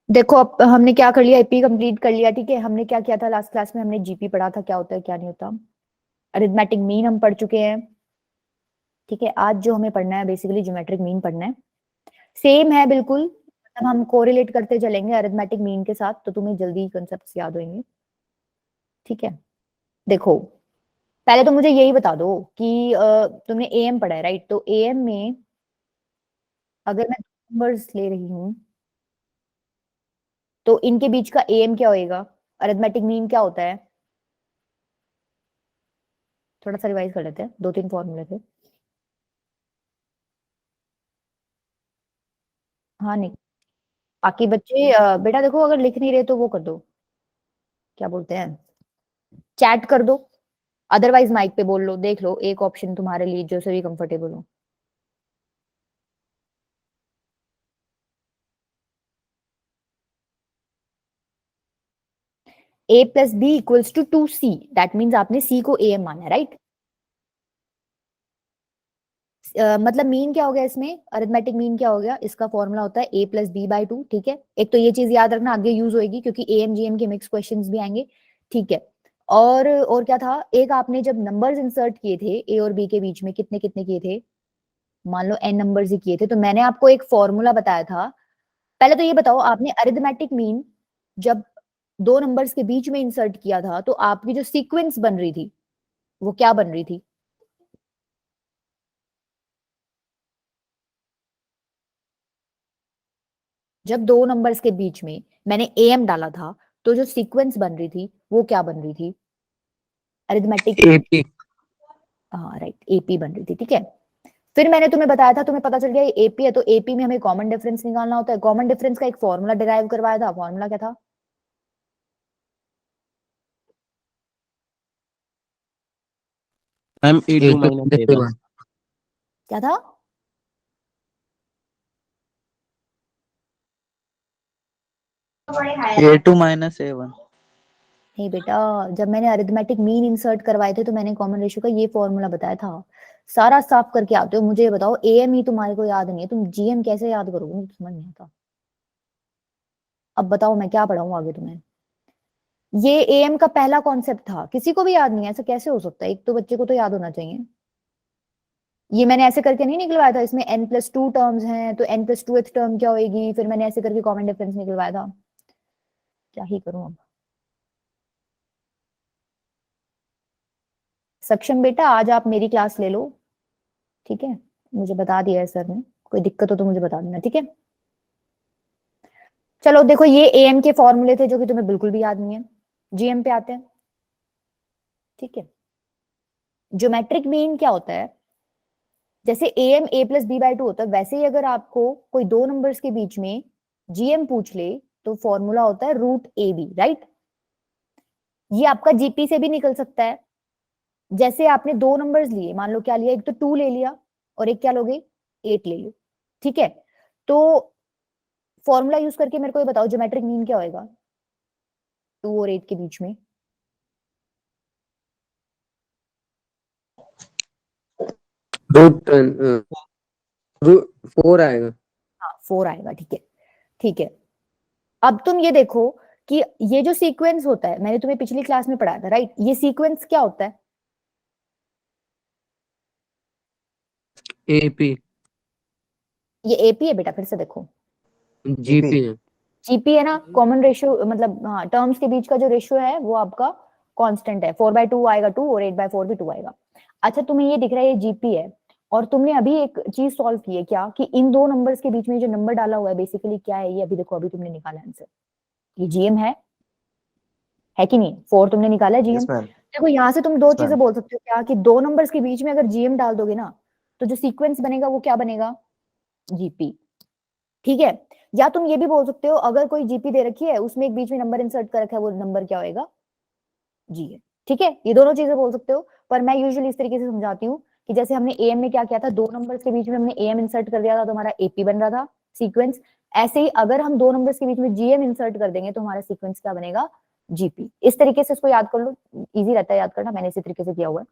देखो अब हमने क्या कर लिया, एपी कंप्लीट कर लिया। ठीक है, हमने क्या किया था लास्ट क्लास में, हमने जीपी पढ़ा था, क्या होता है क्या नहीं होता। अरिथमेटिक मीन हम पढ़ चुके हैं। ठीक है, आज जो हमें पढ़ना है बेसिकली ज्योमेट्रिक मीन पढ़ना है। सेम है बिल्कुल, मतलब हम कोरिलेट करते चलेंगे अरिथमेटिक मीन के साथ, तो तुम्हें जल्दी कंसेप्ट याद होंगे। ठीक है, देखो पहले तो मुझे यही बता दो कि तुमने एएम पढ़ा है राइट? तो एएम में अगर मैं नंबर्स ले रही हूँ तो इनके बीच का एएम क्या होएगा? अरिथमेटिक मीन क्या होता है? थोड़ा सा रिवाइज कर लेते हैं, दो तीन फॉर्मूले थे। हाँ नहीं, बाकी बच्चे बेटा देखो अगर लिख नहीं रहे तो वो कर दो, क्या बोलते हैं, चैट कर दो। अदरवाइज माइक पे बोल लो, देख लो एक ऑप्शन तुम्हारे लिए जो से भी कंफर्टेबल हो। A plus B equals to 2c, that means आपने सी को एम माना है राइट? मतलब मीन क्या हो गया इसमें, अरिथमेटिक मीन क्या हो गया, इसका फॉर्मूला होता है a+b/2। ठीक है, एक तो ये चीज याद रखना, आगे यूज होएगी क्योंकि एएम जीएम के मिक्स क्वेश्चंस भी आएंगे। ठीक है, और क्या था, एक आपने जब नंबर्स इंसर्ट किए थे ए और बी के बीच में, कितने कितने किए थे, मान लो एन नंबर्स ही किए थे, तो मैंने आपको एक फॉर्मूला बताया था। पहले तो ये बताओ, आपने अरिथमेटिक मीन जब दो नंबर्स के बीच में इंसर्ट किया था तो आपकी जो सीक्वेंस बन रही थी वो क्या बन रही थी? जब दो नंबर्स के बीच में मैंने एम डाला था तो जो सीक्वेंस बन रही थी वो क्या बन रही थी? Arithmetic, AP. हाँ राइट, एपी बन रही थी। ठीक है, फिर मैंने तुम्हें बताया था, तुम्हें पता चल गया ये एपी है, तो एपी में हमें कॉमन डिफरेंस निकालना होता है। कॉमन डिफरेंस का एक फॉर्मूला डिराइव करवाया था, फॉर्मूला क्या था? Ma'am a a two two minus a one. क्या था? A2 - A1। नहीं बेटा, जब मैंने अरिथमेटिक मीन इंसर्ट करवाए थे तो मैंने कॉमन रेशियो का ये फॉर्मूला बताया था। सारा साफ करके आते हो, मुझे ये बताओ एएम ही तुम्हारे को याद नहीं है, तुम जीएम कैसे याद करोगे? मुझे समझ नहीं आता। अब बताओ मैं क्या पढ़ाऊं आगे तुम्हें। ये एएम का पहला कॉन्सेप्ट था, किसी को भी याद नहीं है, ऐसा कैसे हो सकता है? एक तो बच्चे को तो याद होना चाहिए। ये मैंने ऐसे करके नहीं निकलवाया था, इसमें n+2 टर्म्स हैं तो n+2th टर्म क्या होगी, फिर मैंने ऐसे करके कॉमन डिफरेंस निकलवाया था। क्या ही करूं अब। सक्षम बेटा आज आप मेरी क्लास ले लो। ठीक है, मुझे बता दिया है सर ने, कोई दिक्कत हो तो मुझे बता देना। ठीक है, चलो देखो ये एएम के फॉर्मूले थे जो कि तुम्हें बिल्कुल भी याद नहीं है। जीएम पे आते हैं। ठीक है, ज्योमेट्रिक मीन क्या होता है? जैसे एएम a+b/2 होता है, वैसे ही अगर आपको कोई दो नंबर्स के बीच में जीएम पूछ ले तो फॉर्मूला होता है √ab राइट? ये आपका जीपी से भी निकल सकता है। जैसे आपने दो नंबर्स लिए, मान लो क्या लिया, एक तो 2 ले लिया और एक क्या लोगे, 8 ले लो। ठीक है, तो फॉर्मूला यूज करके मेरे को ये बताओ ज्योमेट्रिक मीन क्या होएगा 2 और 8 के बीच में? रूट रूट 4 आएगा। हाँ 4 आएगा। ठीक है, ठीक है, अब तुम ये देखो कि ये जो सीक्वेंस होता है, मैंने तुम्हें पिछली क्लास में पढ़ाया था राइट, ये सीक्वेंस क्या होता है? एपी। ये एपी है बेटा, फिर से देखो, जीपी है। जीपी है ना, कॉमन रेशियो, मतलब हाँ टर्म्स के बीच का जो रेशियो है वो आपका कांस्टेंट है, 4/2 आएगा 2 और 8/4 भी 2 आएगा। अच्छा तुम्हें ये दिख रहा है ये जीपी है, और तुमने अभी एक चीज सॉल्व की है क्या कि इन दो नंबर्स के बीच में जो नंबर डाला हुआ है बेसिकली क्या है, ये अभी देखो अभी तुमने निकाला आंसर, ये जीएम है कि नहीं? 4 तुमने निकाला है जीएम। Yes ma'am. देखो यहाँ से तुम दो यस चीजें मैम। बोल सकते हो क्या कि दो नंबर्स के बीच में अगर जीएम डाल दोगे ना तो जो सीक्वेंस बनेगा वो क्या बनेगा, जीपी। ठीक है, या तुम ये भी बोल सकते हो अगर कोई जीपी दे रखी है उसमें एक बीच में नंबर इंसर्ट कर रखा है वो नंबर क्या होएगा, जी है। ठीक है, ये दोनों चीजें बोल सकते हो, पर मैं यूजुअली इस तरीके से समझाती हूँ कि जैसे हमने एएम में क्या किया था, दो नंबर्स के बीच में हमने एएम इंसर्ट कर दिया था तो हमारा एपी बन रहा था सीक्वेंस। ऐसे ही अगर हम दो नंबर्स के बीच में जीएम इंसर्ट कर देंगे तो हमारा सीक्वेंस क्या बनेगा, जीपी। इस तरीके से इसको याद कर लो, इजी रहता है याद करना, मैंने इसी तरीके से किया हुआ है।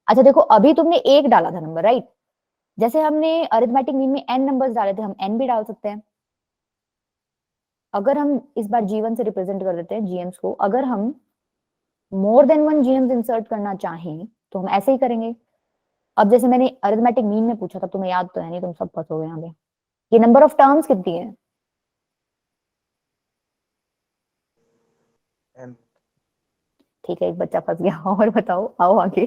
अच्छा देखो अभी तुमने एक डाला था नंबर राइट, जैसे हमने अरिथमेटिक मीन में एन नंबर्स डाले थे, हम एन भी डाल सकते हैं। अगर हम इस बार G1 से रिप्रेजेंट कर देते हैं GMs को, अगर हम more than one GMs insert करना चाहें तो हम ऐसे ही करेंगे। अब जैसे मैंने अरिथमेटिक मीन में पूछा था, तुम्हें याद तो है नहीं, तुम सब फंसोगे यहाँ पे। ये नंबर ऑफ टर्म्स कितनी है? n। ठीक है, एक बच्चा फंस गया। और बताओ, आओ आगे।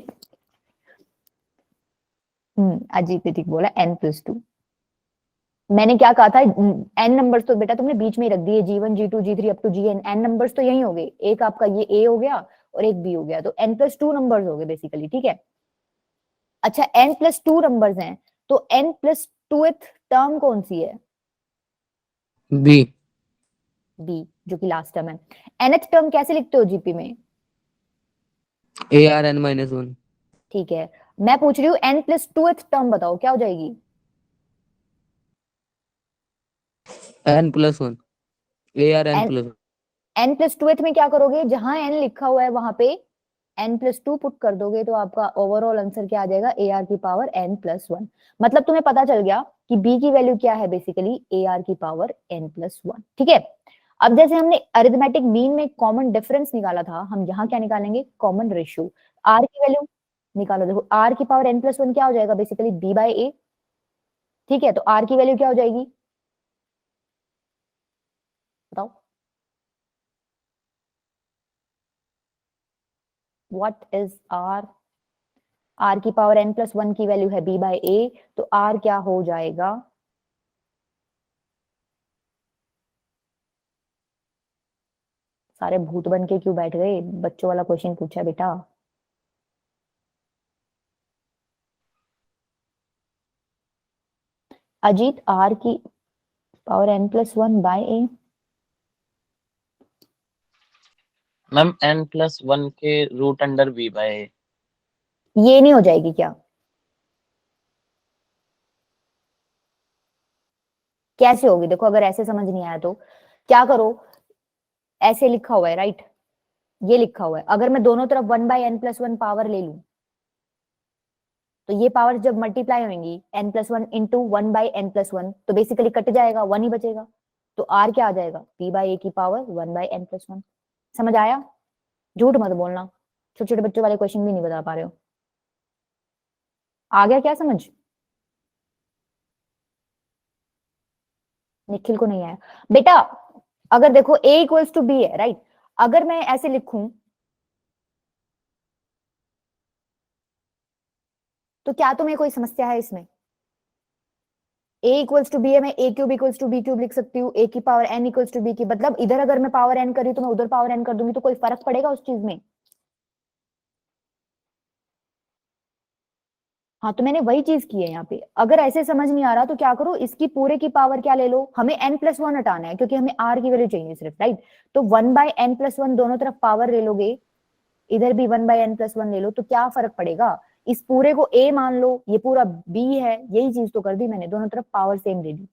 अजीत ने ठीक बोला, n+2। मैंने क्या कहा था, n नंबर्स तो बेटा तुमने बीच में ही रख दिए, G1 G2 G3 up to Gn। n numbers तो यही हो गए, एक आपका ये a हो गया और एक b हो गया, तो n+2 नंबर्स हो गए बेसिकली, ठीक है। अच्छा, n+2 नंबर्स हैं, तो n+2th टर्म कौन सी है? बी। b, जो कि लास्ट टर्म है। nth टर्म कैसे लिखते हो जीपी में? ARn-1। ठीक है, मैं पूछ रही हूँ n+2th टर्म बताओ क्या हो जाएगी? n+1। ARn+1। n+2th में क्या करोगे, जहां n लिखा हुआ है वहां पे n+2 पुट कर दोगे, तो आपका ओवरऑल आंसर क्या आ जाएगा, AR की पावर n+1। मतलब तुम्हें पता चल गया कि b की वैल्यू क्या है, बेसिकली AR की पावर n+1, ठीक है। अब जैसे हमने अरिथमेटिक मीन में कॉमन डिफरेंस निकाला था, हम यहाँ क्या निकालेंगे, कॉमन रेशियो। r की वैल्यू निकालो, देखो r की पावर n+1 क्या हो जाएगा, बेसिकली b/a, ठीक है। तो r की वैल्यू क्या हो जाएगी, बताओ, व्हाट इज r? r की पावर n+1 की वैल्यू है b/a, तो r क्या हो जाएगा, सारे भूत बन के क्यों बैठ गए, बच्चों वाला क्वेश्चन पूछा है बेटा। अजीत, r की पावर n+1/a, मैम n+1 के रूट अंडर b/a। ये नहीं हो जाएगी क्या? कैसे होगी, देखो अगर ऐसे समझ नहीं आया तो क्या करो, ऐसे लिखा हुआ है राइट, ये लिखा हुआ है, अगर मैं दोनों तरफ 1/n+1 पावर ले लूं, तो ये पावर जब मल्टीप्लाई होंगी n+1 इंटू 1/n+1, तो बेसिकली कट जाएगा, 1 ही बचेगा। तो r क्या आ जाएगा, b/a की पावर 1/n+1। समझ आया? झूठ मत बोलना, छोटे छोटे बच्चों वाले क्वेश्चन भी नहीं बता पा रहे हो। आ गया क्या समझ? निखिल को नहीं आया बेटा। अगर देखो a इक्वल्स टू b है राइट, अगर मैं ऐसे लिखूं तो क्या तुम्हें कोई समस्या है इसमें? a इक्वल्स टू बी है, मैं a³ इक्वल्स टू b³ लिख सकती हूँ, a की power n equals to b की, मतलब इधर अगर मैं पावर n कर रही हूँ तो मैं उधर पावर n कर दूंगी, तो कोई फर्क पड़ेगा उस चीज में? हाँ, तो मैंने वही चीज की है यहाँ पे। अगर ऐसे समझ नहीं आ रहा तो क्या करो, इसकी पूरे की पावर क्या ले लो, हमें n+1 हटाना है क्योंकि हमें r की वैल्यू चाहिए सिर्फ, राइट। तो 1/n+1 दोनों तरफ पावर ले लोगे, इधर भी 1/n+1 ले लो, तो क्या फर्क पड़ेगा, इस पूरे को a मान लो, ये पूरा b है, यही चीज तो कर दी मैंने, दोनों तरफ पावर सेम ले ली,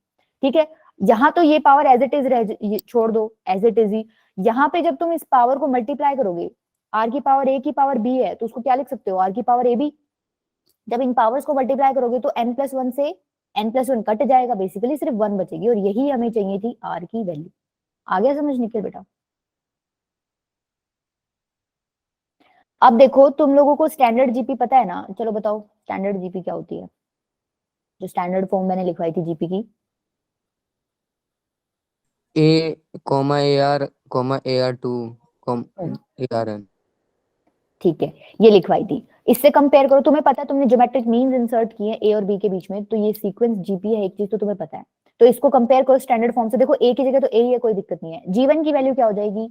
ठीक है। यहाँ तो ये पावर एज इट इज रह, छोड़ दो एज इट इज ही। यहाँ पे जब तुम इस पावर को मल्टीप्लाई करोगे, r की पावर a की पावर b है, तो उसको क्या लिख सकते हो, r की पावर ab। जब इन पावर्स को मल्टीप्लाई करोगे तो n+1 से n+1 कट जाएगा, बेसिकली सिर्फ 1 बचेगी, और यही हमें चाहिए थी r की वैल्यू। आ गया समझ निकल बेटा? अब देखो, तुम लोगों को स्टैंडर्ड जीपी पता है ना, चलो बताओ स्टैंडर्ड जीपी क्या होती है, जो स्टैंडर्ड फॉर्म मैंने लिखवाई थी जीपी की। A, AR, AR2, ARN। ठीक है, ये लिखवाई थी, इससे कंपेयर करो, तुम्हें पता है तुमने ज्योमेट्रिक मीन्स इंसर्ट किए ए और बी के बीच में, तो ये सीक्वेंस जीपी है, एक चीज तो तुम्हें पता है। तो इसको कंपेयर करो स्टैंडर्ड फॉर्म से, देखो ए की जगह तो ए ही है, कोई दिक्कत नहीं है। G1 की वैल्यू क्या हो जाएगी,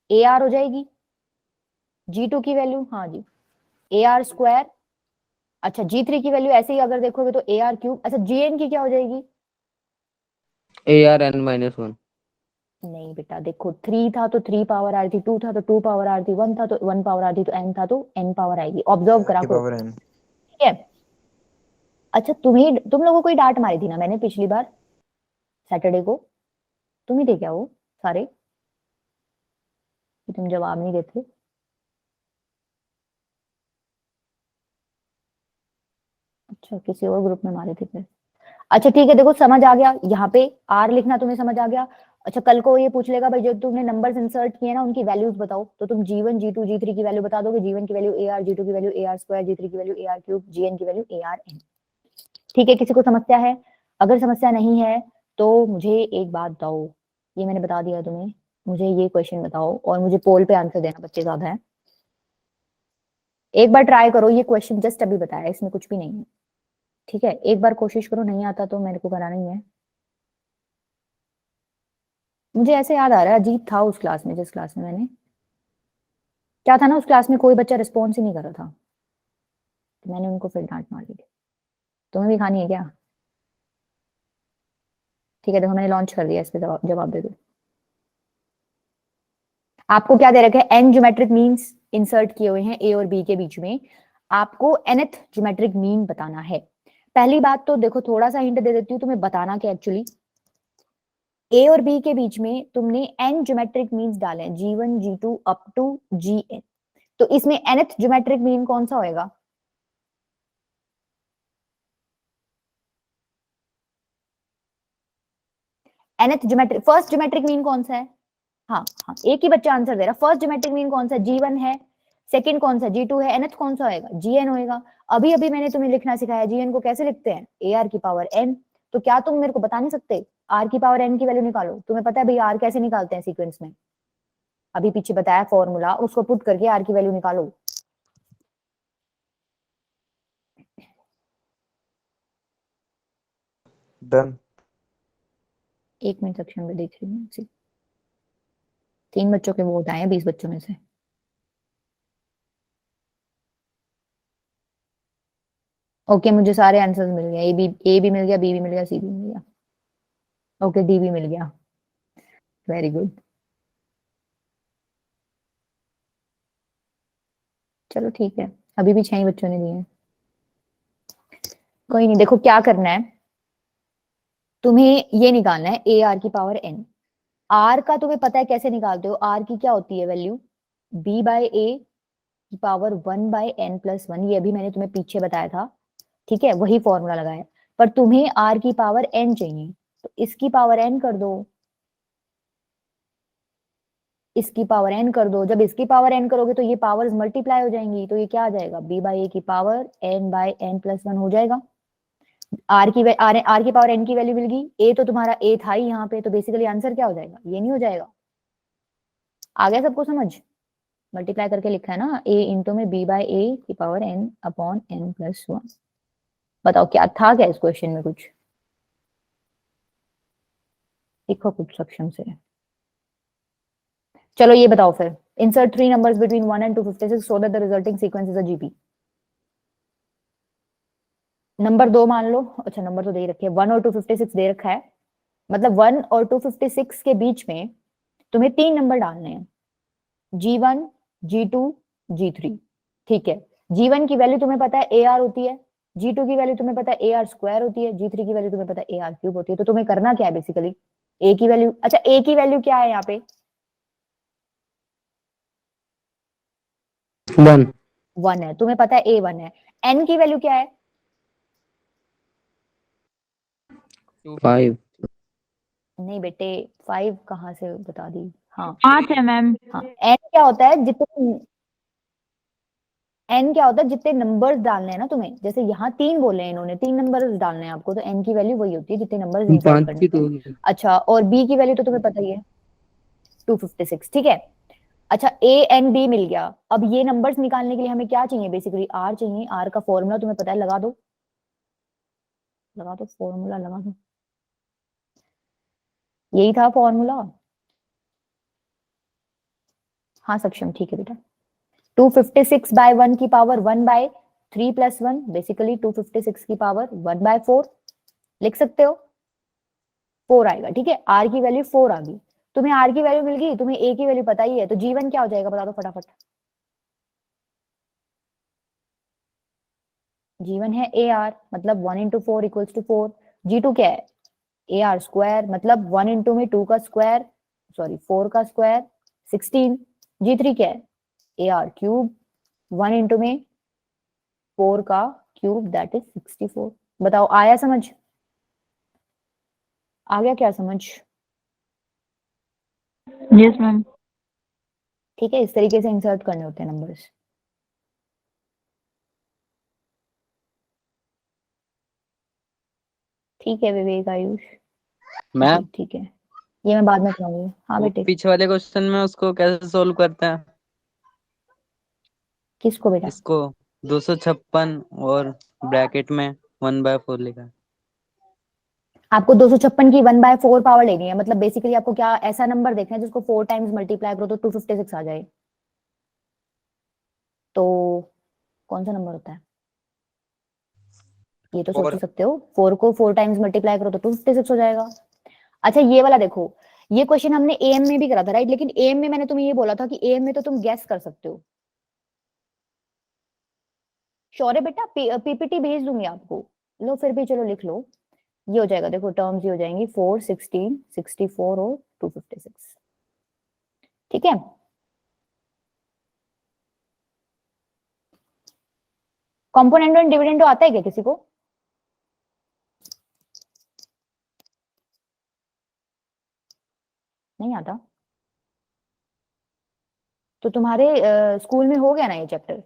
AR हो जाएगी। G2 की वैल्यू, हाँ जी, AR²। अच्छा, G3 की वैल्यू ऐसे ही अगर देखोगे तो AR³। अच्छा, Gn की क्या हो जाएगी? ARn-1। नहीं बेटा, देखो 3 था तो 3 पावर आती, 2 था तो 2 पावर आती, 1 था तो 1 पावर आती, तो n था तो n पावर आएगी। ऑब्जर्व करा की करो, पावर n। ठीक है। अच्छा, तुम लोगों को ही डांट मारी थी ना मैंने पिछली बार सैटरडे को, तुम ही थे क्या वो सारे, कि तुम जवाब नहीं देते? अच्छा किसी और ग्रुप में मारे थे फिर। अच्छा ठीक है, देखो समझ आ गया, यहाँ पे आर लिखना तुम्हें समझ आ गया। अच्छा कल को ये पूछ लेगा भाई जो तुमने नंबर्स इंसर्ट किए ना उनकी वैल्यूज बताओ, तो तुम G1 G2 G3 की वैल्यू बता दोगे। G1 की वैल्यू AR, G2 की वैल्यू AR स्क्वायर, G3 की वैल्यू AR क्यूब, GN की वैल्यू ARN। ठीक है, किसी को समस्या है? अगर समस्या नहीं है तो मुझे एक बात बताओ, ये मैंने बता दिया तुम्हें, मुझे ये क्वेश्चन बताओ और मुझे पोल पे आंसर देना, बच्चे ज्यादा है। एक बार ट्राई करो, ये क्वेश्चन जस्ट अभी बताया, इसमें कुछ भी नहीं है। ठीक है, एक बार कोशिश करो, नहीं आता तो मेरे को कराना ही है। मुझे ऐसे याद आ रहा है अजीब था उस क्लास में, जिस क्लास में मैंने, क्या था ना उस क्लास में कोई बच्चा रिस्पॉन्स ही नहीं कर रहा था, तो मैंने उनको फिर डांट मार दी थी। तुम्हें भी खानी है क्या? ठीक है, देखो मैंने लॉन्च कर दिया, इस पे जवाब दे दो। आपको क्या दे रखा है? एन ज्योमेट्रिक मीन्स इंसर्ट किए हुए हैं ए और बी के बीच में, आपको nth ज्योमेट्रिक मीन बताना है। पहली बात तो देखो, थोड़ा सा हिंट दे देती हूँ तुम्हें बताना क्या, एक्चुअली ए और बी के बीच में तुमने एन ज्योमेट्रिक मीन्स डाले हैं, G1 G2 up to GN, तो इसमें nth ज्योमेट्रिक मीन कौन सा होएगा? nth geometric, first geometric mean कौन सा है? हाँ हाँ, एक ही बच्चा आंसर दे रहा, फर्स्ट ज्योमेट्रिक मीन कौन सा है? G1 है, सेकंड कौन सा? G2 है, nth कौन सा होएगा? GN होएगा। अभी अभी मैंने तुम्हें लिखना सिखाया, GN को कैसे लिखते हैं? AR की पावर n। तो क्या तुम मेरे को बता नहीं सकते R की पावर n की वैल्यू निकालो? तुम्हें पता है भाई R कैसे निकालते हैं सीक्वेंस में, अभी पीछे बताया फॉर्मूला, उसको पुट करके R की वैल्यू निकालो। डन। एक मिनट सेक्शन में देख रही हूँ, 3 बच्चों के वोट आए हैं 20 बच्चों में से। ओके मुझे सारे आंसर्स मिल गए, ए भी मिल गया, बी भी मिल गया, सी भी मिल गया, ओके डी भी मिल गया, वेरी गुड। चलो ठीक है, अभी भी 6 ही बच्चों ने दिए हैं, कोई नहीं। देखो क्या करना है, तुम्हें ये निकालना है ए आर की पावर एन। आर का तुम्हें पता है कैसे निकालते हो? आर की क्या होती है वैल्यू? बी बाय ए की पावर 1/n+1, ये अभी मैंने तुम्हें पीछे बताया था। ठीक है, वही फॉर्मूला लगाया, पर तुम्हें आर की पावर एन चाहिए, तो इसकी पावर एन कर दो, इसकी पावर एन कर दो। जब इसकी पावर एन करोगे तो ये पावर्स मल्टीप्लाई हो जाएंगी, तो ये क्या आ जाएगा? बी बाई ए की पावर n/n+1 हो जाएगा। आर की पावर एन की वैल्यू मिल गई, ए तो तुम्हारा ए था ही यहाँ पे, तो बेसिकली आंसर क्या हो जाएगा? ये नहीं हो जाएगा? आ गया सबको समझ? मल्टीप्लाई करके लिखा है ना, ए इंटू में बी बाई ए की पावर n/n+1। बताओ क्या था, क्या इस क्वेश्चन में कुछ लिखो कुछ सक्षम से। चलो ये बताओ फिर, insert 3 numbers between 1 and 256 so that the resulting sequence is a GP. Number 2 मान लो, अच्छा नंबर तो दे ही रखे, 1 और 256 दे रखा है, मतलब 1 और 256 के बीच में तुम्हें 3 नंबर डालने हैं, G1 G2 G3। ठीक है, G1 की वैल्यू तुम्हें पता है AR होती है, G2 की वैल्यू तुम्हें पता है AR स्क्वायर होती है, G3 की वैल्यू तुम्हें पता है AR क्यूब होती है। तो तुम्हें करना क्या है बेसिकली? ए की वैल्यू, अच्छा ए की वैल्यू क्या है यहाँ पे? 1 1 है, तुम्हें पता है A1 है। एन की वैल्यू क्या है? 5 नहीं बेटे, 5 कहाँ से बता दी? हाँ 5 है मैम। हाँ, एन क्या होता है? जितने एन क्या होता है? जितने नंबर्स डालने हैं ना तुम्हें, जैसे यहाँ 3 बोले हैं इन्होंने, 3 नंबर्स डालने हैं आपको, तो एन की वैल्यू वही होती है जितने नंबर्स इंसर्ट 5 करने की हैं। तो अच्छा, और बी की वैल्यू तो तुम्हें पता ही है, 256। ठीक है, अच्छा ए एन बी मिल गया। अब ये नंबर्स निकालने के लिए हमें क्या चाहिए? बेसिकली आर चाहिए। आर का फॉर्मूला तुम्हें पता है, लगा दो, लगा दो फॉर्मूला, लगा दो, यही था फॉर्मूला। हाँ सक्षम, ठीक है बेटा। 256/1 की पावर 1/3+1, बेसिकली 256 की पावर 1/4 लिख सकते हो, 4 आएगा। ठीक है, आर की वैल्यू 4 आ गई, तुम्हें आर की वैल्यू मिल गई, तुम्हें ए की वैल्यू पता ही है, तो G1 क्या हो जाएगा बता दो फटाफट? G1 है AR, मतलब 1 into 4 = 4। G2 क्या है? AR स्क्वायर, मतलब 1 into में 2 का स्क्वायर, सॉरी 4 का स्क्वायर 16। G3 क्या है? AR क्यूब, 1 into में 4 का क्यूब दैट इज 64। बताओ आया समझ? आ गया क्या समझ? Yes ma'am. ठीक है, इस तरीके से इंसर्ट करने होते हैं नंबर्स। ठीक है विवेक, आयुष मैम जी ठीक है, ये मैं बाद में कराऊंगी। हाँ वो बेटे। पीछे वाले क्वेश्चन में उसको कैसे सोल्व करते हैं? किसको बेटा? इसको 256 और ब्रैकेट में 1/4 लिखा है। आपको 256 की 1/4 पावर लेनी है, मतलब बेसिकली आपको क्या ऐसा नंबर देखना है जिसको 4 टाइम्स मल्टीप्लाई करो तो 256 आ जाए। तो कौन सा नंबर होता है ये तो सोच ही सकते हो। 4 को 4 टाइम्स मल्टीप्लाई करो तो 256 हो जाएगा। अच्छा ये वाला देखो, ये क्वेश्चन हमने एएम में भी करा था राइट, लेकिन एएम में मैंने तुम्हें ये बोला था कि एएम में तो तुम गैस कर सकते हो। श्योर है बेटा? पीपीटी भेज दूंगी आपको। लो फिर भी चलो लिख लो। ये हो जाएगा, देखो टर्म्स ये हो जाएंगी 4, 16, 64 और 256। ठीक है, कॉम्पोनेंट एंड डिविडेंड आता है क्या किसी को? नहीं आता? तो तुम्हारे स्कूल में हो गया ना ये chapter,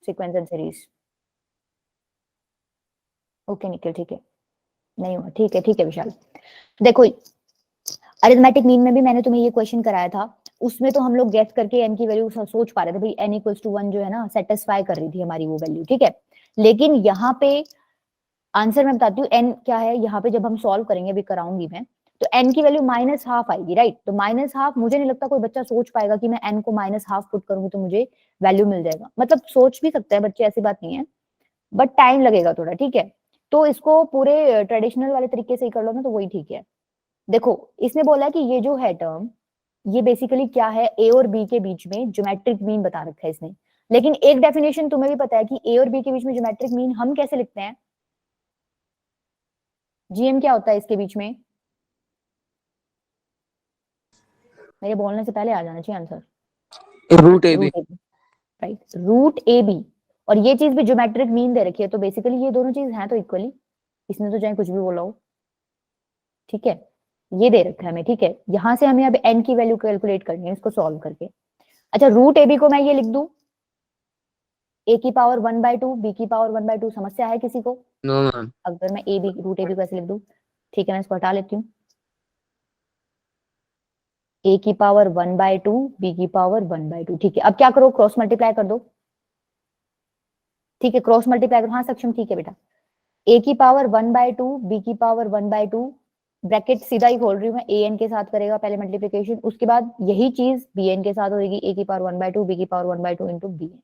sequence and series? Okay Nikhil ठीक है, नहीं हुआ, ठीक है विशाल। देखो अरिथमेटिक मीन में भी मैंने तुम्हें ये क्वेश्चन कराया था, उसमें तो हम लोग गेस करके एन की वैल्यू सोच पा रहे थे भाई, एन इक्वल्स टू 1 जो है ना सेटिस्फाई कर रही थी हमारी वो वैल्यू, ठीक है। लेकिन यहाँ पे आंसर मैं बताती हूँ एन क्या है। यहाँ पे जब हम सॉल्व करेंगे, अभी कराऊंगी मैं, तो एन की वैल्यू -½ आएगी राइट। तो -½ मुझे नहीं लगता कोई बच्चा सोच पाएगा कि मैं एन को -½ पुट करूंगी तो मुझे वैल्यू मिल जाएगा। मतलब सोच भी सकते हैं बच्चे, ऐसी बात नहीं है, बट टाइम लगेगा थोड़ा, ठीक है। तो इसको पूरे ट्रेडिशनल वाले तरीके से ही कर लो ना, तो वही ठीक है। देखो इसने बोला है कि ये जो है टर्म, ये बेसिकली क्या है, ए और बी के बीच में ज्योमेट्रिक मीन बता रखा है इसने। लेकिन एक डेफिनेशन तुम्हें भी पता है कि ए और बी के बीच में ज्योमेट्रिक मीन हम कैसे लिखते हैं? जीएम क्या होता है इसके बीच में? मेरे बोलने से पहले आ जाना चाहिए answer. Root a b. Root a b, right, root a b. और ये चीज भी ज्योमेट्रिक मीन दे रखी है, तो बेसिकली ये दोनों चीज हैं तो इक्वली, इसने तो चाहे कुछ भी बोला हो, ठीक है। ये दे रखा है हमें, ठीक है। यहां से हमें अब एन की वैल्यू कैलकुलेट करनी है इसको सॉल्व करके। अच्छा रूट ए बी को मैं ये लिख दूं ए की पावर 1/2 बी की पावर 1/2, समस्या है किसी को? No ma'am. अगर मैं a b root a b को ऐसे लिख दूं, ठीक है, मैं इसको हटा लेती हूँ। ए की पावर 1/2 बी की पावर 1/2, ठीक है। अब क्या करो, क्रॉस मल्टीप्लाई कर दो, ठीक है, क्रॉस मल्टीप्लाई करो। हाँ सक्षम, ठीक है बेटा। ए की पावर 1/2 बी की पावर 1/2, ब्रैकेट सीधा ही खोल रही हूँ मैं, ए एन के साथ करेगा पहले मल्टीप्लीकेशन, उसके बाद यही चीज बी एन के साथ होगी, ए की पावर 1/2 बी की power 1/2 into b n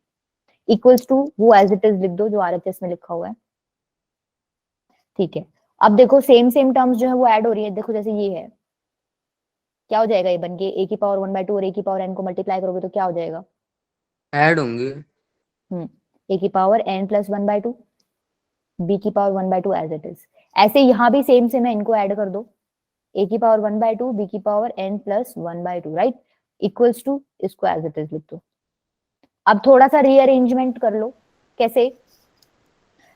equals to वो एज इट इज लिख दो जो आरएचएस में लिखा हुआ है, ठीक है। अब देखो सेम सेम टर्म्स जो है वो ऐड हो रही है, देखो जैसे ये है, क्या हो जाएगा, ये बन के ए की पावर 1/2 और ए की पावर एन को मल्टीप्लाई करोगे तो क्या हो जाएगा? ऐड होंगे। ए की पावर एन प्लस 1/2 बी की पावर 1/2 एज इट इज। ऐसे यहाँ भी सेम से मैं इनको ऐड कर दो, ए की पावर 1/2 बी की power n plus 1/2 right, equals to इसको एज इट इज लिख दो। अब थोड़ा सा रीअरेंजमेंट कर लो, कैसे?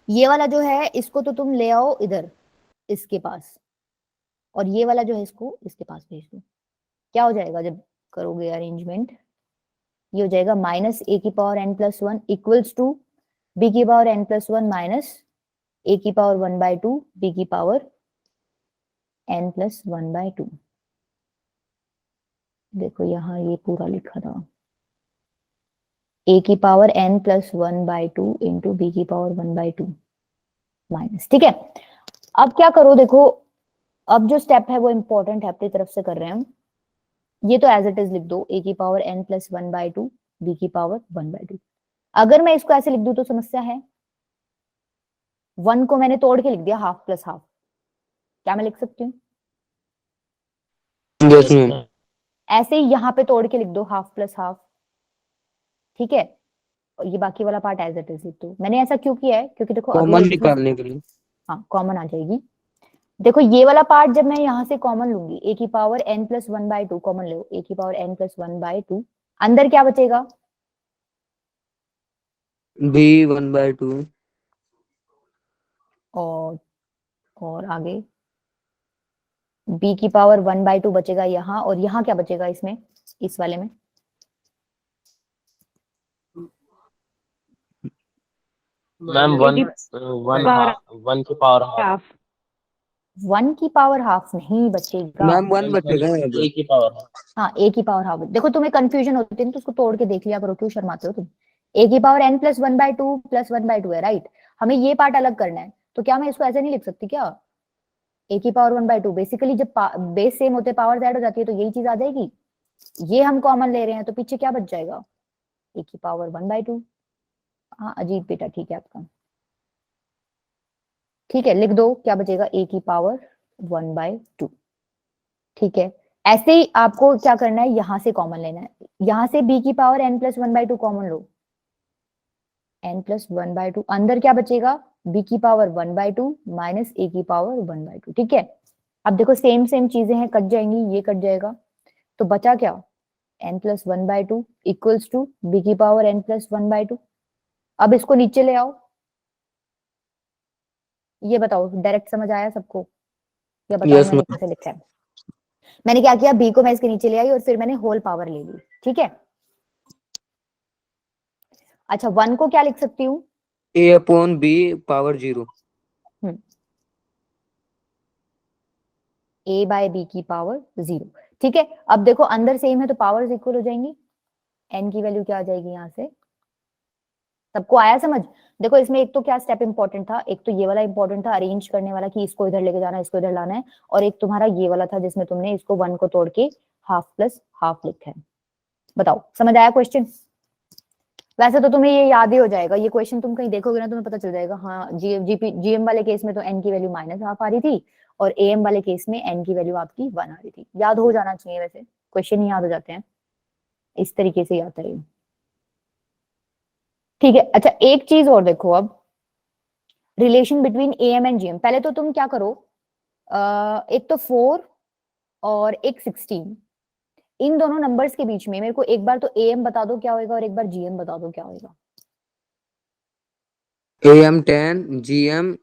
ये वाला जो है इसको तो तुम ले आओ इधर इसके पास, और ये वाला जो है इसको इसके पास भेज दो। क्या हो जाएगा जब करोगे अरेंजमेंट? ये हो जाएगा माइनस ए की power n plus 1 equals to b की power n plus 1 minus a की पावर 1/2 बी की पावर एन प्लस 1/2। देखो यहाँ ये पूरा लिखा था, ए की power n plus 1/2 into b की पावर 1/2 माइनस, ठीक है। अब क्या करो, देखो अब जो स्टेप है वो इंपॉर्टेंट है, अपनी तरफ से कर रहे हैं हम। ये तो एज इट इज लिख दो, ए की पावर एन प्लस 1/2 बी की पावर 1/2। अगर मैं इसको ऐसे लिख दूं तो समस्या है, 1 को मैंने तोड़ के लिख दिया हाफ प्लस हाफ, क्या मैं लिख सकती हूँ? Yes ma'am. ऐसे ही यहाँ पे तोड़ के लिख दो हाफ प्लस हाफ, ठीक है। और ये बाकी वाला पार्ट एज इट इज लिख दो। मैंने ऐसा क्यों किया है, क्योंकि देखो अगले कॉमन निकालने के लिए। हाँ कॉमन आ जाएगी। देखो ये वाला पार्ट जब मैं यहाँ से कॉमन लूंगी, ए की पावर एन प्लस 1/2 कॉमन लो, ए की पावर एन प्लस 1/2, अंदर क्या बचेगा? बी 1/2। और आगे b की पावर 1/2 बचेगा यहाँ, और यहाँ क्या बचेगा इसमें, इस वाले में? मैम वन वन की पावर हाफ। हाफ 1 की पावर हाफ नहीं बचेगा। मैम 1 बचेगा यहाँ पे। ए की पावर हाफ। हाँ, a की पावर हाफ। देखो तुम्हें कंफ्यूजन होती है तो उसको तोड़ के देख लिया करो, क्यों शर्माते हो तुम? a की पावर n प्लस 1/2 प्लस 1/2 है, राइट? हमें ये पार्ट अलग करना है, तो क्या मैं इसको ऐसे नहीं लिख सकती क्या? a की पावर 1/2, बेसिकली जब बेस सेम होते पावर ऐड हो जाती है तो यही चीज आ जाएगी। ये हम कॉमन ले रहे हैं तो पीछे क्या बच जाएगा? a की पावर 1/2। हाँ अजीब बेटा, ठीक है आपका, ठीक है, लिख दो क्या बचेगा, a की पावर 1/2। ठीक है, ऐसे ही आपको क्या करना है, यहां से कॉमन लेना है, यहां से b की पावर n प्लस 1/2 कॉमन लो, n प्लस 1/2, अंदर क्या बचेगा, b की पावर 1/2 माइनस a की पावर 1/2। ठीक है, अब देखो सेम सेम चीजें हैं, कट जाएंगी, ये कट जाएगा, तो बचा क्या, n plus 1/2 equals to b की पावर n प्लस 1/2। अब इसको नीचे ले आओ, ये बताओ डायरेक्ट समझ आया सबको, या बताओ Yes, मैंने ma'am. कैसे लिखा है? मैंने क्या किया, b को मैं इसके नीचे ले आई और फिर मैंने होल पावर ले ली। ठीक है, अच्छा 1 को क्या लिख सकती हूँ, a/b पावर 0। a/b की पावर 0। ठीक है, अब देखो अंदर सेम है तो पावर्स इक्वल हो जाएंगी, n की वैल्यू क्या आ जाएगी यहाँ से, सबको आया समझ? देखो इसमें एक तो क्या स्टेप इंपॉर्टेंट था, एक तो ये वाला इंपॉर्टेंट था अरेंज करने वाला कि इसको इधर लेके जाना है, इसको इधर लाना है, और एक तुम्हारा ये वाला था जिसमें तुमने इसको 1 को तोड़ के हाफ प्लस हाफ लिखा है। बताओ समझ आया क्वेश्चन? वैसे तो तुम्हें ये याद ही हो जाएगा, ये क्वेश्चन तुम कहीं देखोगे ना तुम्हें पता चल जाएगा। हाँ, जीएम वाले केस में तो n की वैल्यू माइनस हाफ आ रही थी, और एएम वाले केस में n की वैल्यू आपकी 1 आ रही थी। याद हो जाना चाहिए, वैसे क्वेश्चन ही याद हो जाते हैं, इस तरीके से आता है। ठीक है, अच्छा एक चीज और देखो, अब relation between am and GM. पहले तो तुम क्या करो, एक तो 4 और एक 16, इन दोनों नंबर्स के बीच में मेरे को एक बार तो एएम बता दो क्या होएगा और एक बार जीएम बता दो क्या होएगा। am 10 gm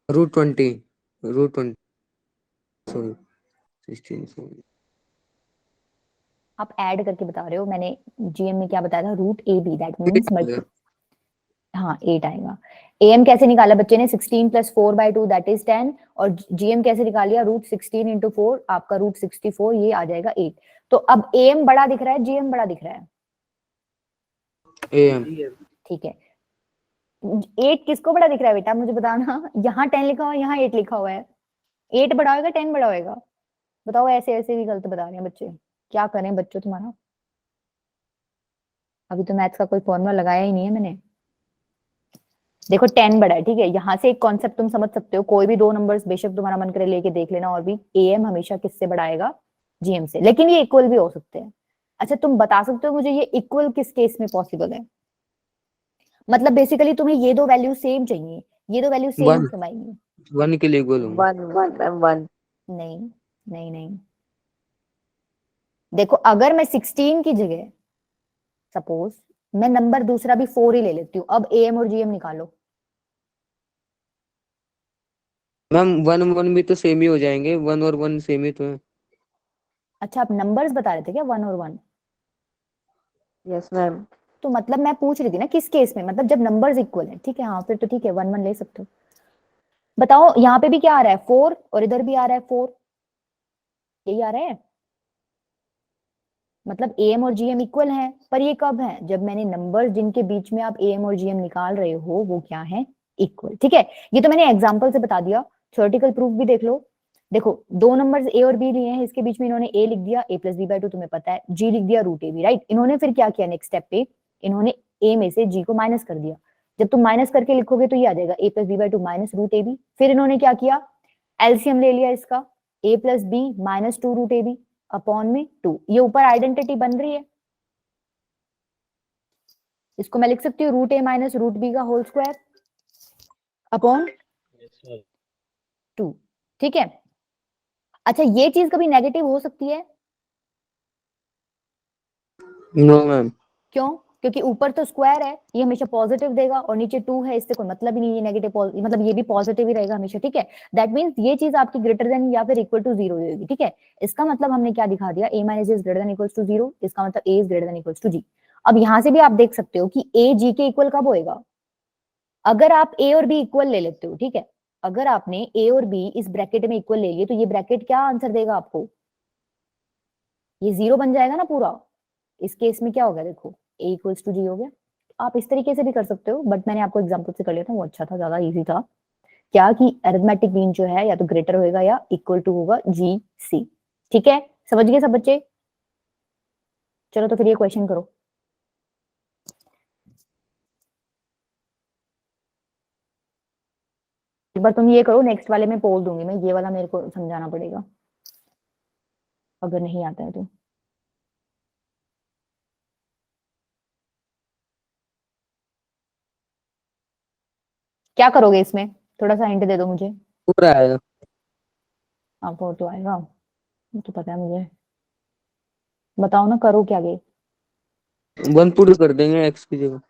√20 √20 sorry 16 sorry. आप ऐड करके बता रहे हो, मैंने जीएम में क्या बताया था, √AB, दैट मीन्स मल्टी। हाँ 8 आएगा। एएम कैसे निकाला बच्चे ने, 16 प्लस 4/2 दैट इज 10, और जीएम कैसे निकाल लिया, √16 इंटू 4 आपका √64, ये आ जाएगा 8। तो अब एएम बड़ा दिख रहा है, जीएम बड़ा दिख रहा है? am ठीक है, 8 किसको बड़ा दिख रहा है बेटा, मुझे बताना। यहाँ 10 लिखा हुआ है, यहाँ 8 लिखा हुआ है, 8 बड़ा होगा 10 बड़ा होएगा? बताओ, ऐसे ऐसे भी गलत बता रहे हैं बच्चे, क्या करें बच्चों तुम्हारा? अभी तो मैथ्स का कोई फॉर्मूला लगाया ही नहीं है मैंने। देखो 10 बड़ा है, ठीक है, यहाँ से एक कॉन्सेप्ट तुम समझ सकते हो, कोई भी दो नंबर्स बेशक तुम्हारा मन करे लेके देख लेना, और भी एएम हमेशा किससे बड़ा आएगा, जीएम से, लेकिन ये इक्वल भी हो सकते हैं। अच्छा तुम बता सकते हो मुझे ये इक्वल किस केस में पॉसिबल है? मतलब बेसिकली तुम्हें ये दो वैल्यू सेम चाहिए, ये दो वैल्यू सेम 1 क्यों आएंगी? 1 के लिए इक्वल होंगे। 1 नहीं नहीं नहीं, देखो अगर मैं 16 की जगह सपोज मैं नंबर दूसरा भी 4 ही ले लेती हूँ, अब एएम और जीएम निकालो। मैम 1 1 भी तो सेम ही हो जाएंगे, 1 और 1 सेम ही तो है। अच्छा आप नंबर्स बता रहे थे क्या, 1 और 1? Yes ma'am. तो मतलब मैं पूछ रही थी ना किस केस में, मतलब जब नंबर्स इक्वल है, ठीक है, हाँ फिर तो ठीक है, 1 1 ले सकते हो। बताओ यहाँ पे भी क्या आ रहा है, 4, और इधर भी आ रहा है 4, यही आ रहा है, मतलब एएम और जीएम इक्वल हैं। पर ये कब है, जब मैंने नंबर्स जिनके बीच में आप एएम और जीएम निकाल रहे हो वो क्या है, इक्वल। ठीक है, ये तो मैंने एग्जांपल से बता दिया, थ्योरेटिकल प्रूफ भी देख लो। देखो दो नंबर्स ए और बी लिए हैं, इसके बीच में इन्होंने ए लिख दिया, a+b/2 तुम्हें पता है, जी लिख दिया √ab, राइट? इन्होंने फिर क्या किया, नेक्स्ट स्टेप पे इन्होंने ए में से जी को माइनस कर दिया। जब तुम माइनस करके लिखोगे तो ये आ जाएगा a+b/2 माइनस √ab। फिर इन्होंने क्या किया, एलसीएम ले लिया इसका, a+b माइनस 2 √ab अपॉन में 2, ये ऊपर आइडेंटिटी बन रही है, इसको मैं लिख सकती हूँ √a माइनस √b का होल स्क्वायर अपॉन 2। ठीक है, अच्छा ये चीज कभी नेगेटिव हो सकती है? No ma'am. क्यों? क्योंकि ऊपर तो स्क्वायर है, ये हमेशा पॉजिटिव देगा, और नीचे 2 है, इससे कोई मतलब ही नहीं, ये नेगेटिव मतलब ये भी पॉजिटिव ही रहेगा हमेशा, ठीक है। दैट मीन्स ये चीज आपकी ग्रेटर देन या फिर इक्वल टू 0 होगी, ठीक है। इसका मतलब हमने क्या दिखा दिया, a minus is greater than equals to 0, इसका मतलब a is greater than equals to g। अब यहां से भी आप देख सकते हो कि a g के इक्वल कब होएगा, अगर आप a और b इक्वल ले लेते हो, ठीक है। अगर आपने a और b इस ब्रैकेट में इक्वल ले लिए, तो ये ब्रैकेट क्या आंसर देगा आपको, ये 0 बन जाएगा ना पूरा। इस केस में क्या होगा, देखो a इक्वल्स टू g हो गया। आप इस तरीके से भी कर सकते हो, बट मैंने आपको एग्जांपल से कर लिया था, वो अच्छा था, ज्यादा इजी था। क्या कि अरिथमेटिक मीन जो है या तो ग्रेटर होगा या इक्वल टू होगा जी सी, ठीक है। समझ गए सब बच्चे? चलो तो फिर ये क्वेश्चन करो। एक बार तुम ये करो, नेक्स्ट वाले में पोल दूंगी मैं, ये वाला मेरे को समझाना पड़ेगा अगर नहीं आता है तो। क्या करोगे इसमें, थोड़ा सा हिंट दे दो मुझे। पूरा आएगा। आपको तो आएगा, वो तो पता है मुझे, बताओ ना, करो क्या गे। 1 पुट कर देंगे x की जगह।